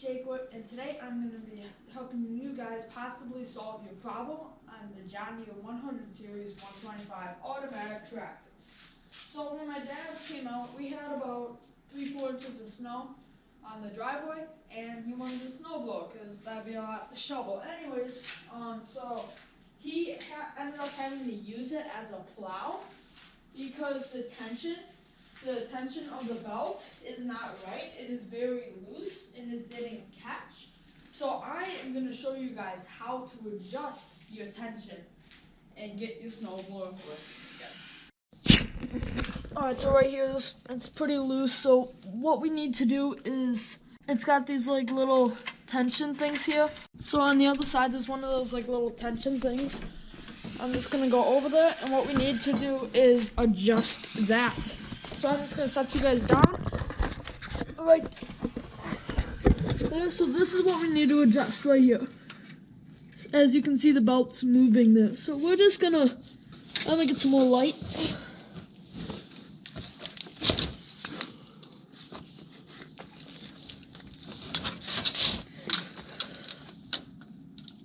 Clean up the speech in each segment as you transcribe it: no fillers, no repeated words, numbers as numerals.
Jake Wipp, and today I'm going to be helping you guys possibly solve your problem on the John Deere 100 Series 125 automatic tractor. So when my dad came out, we had about 3-4 inches of snow on the driveway, and he wanted a snowblower because that'd be a lot to shovel. Anyways, so he ended up having to use it as a plow because the tension of the belt is not right. It is very loose and it didn't catch. So I am going to show you guys how to adjust your tension and get your snowblower working again. Alright, so right here, it's pretty loose. So what we need to do is, it's got these like little tension things here. So on the other side, there's one of those like little tension things. I'm just going to go over there, and what we need to do is adjust that. So I'm just going to set you guys down right there. So this is what we need to adjust right here. As you can see, the belt's moving there. So we're just going to, I'm going to get some more light.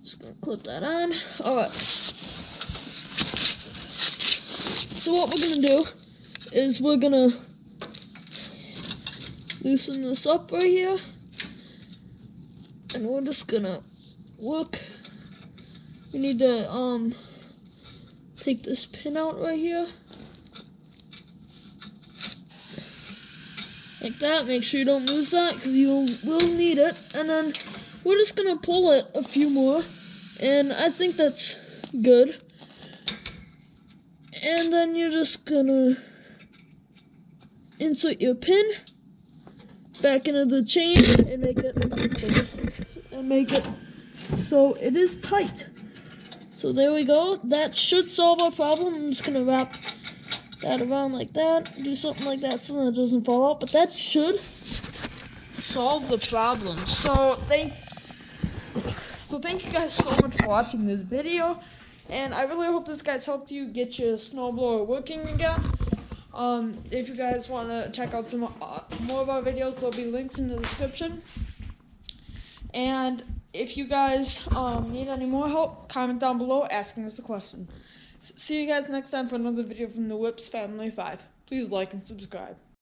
Just going to clip that on. Alright. So what we're going to do is we're gonna loosen this up right here, and we're just gonna work. We need to take this pin out right here like that. Make sure you don't lose that because you will need it. And then we're just gonna pull it a few more, and I think that's good. And then you're just gonna insert your pin back into the chain and make it so it is tight. So there we go. That should solve our problem. I'm just gonna wrap that around like that, do something like that so that it doesn't fall out. But that should solve the problem. So thank you guys so much for watching this video, and I really hope this guys helped you get your snowblower working again. If you guys want to check out some more of our videos, there'll be links in the description. And if you guys need any more help, comment down below asking us a question. See you guys next time for another video from the Wipps Family 5. Please like and subscribe.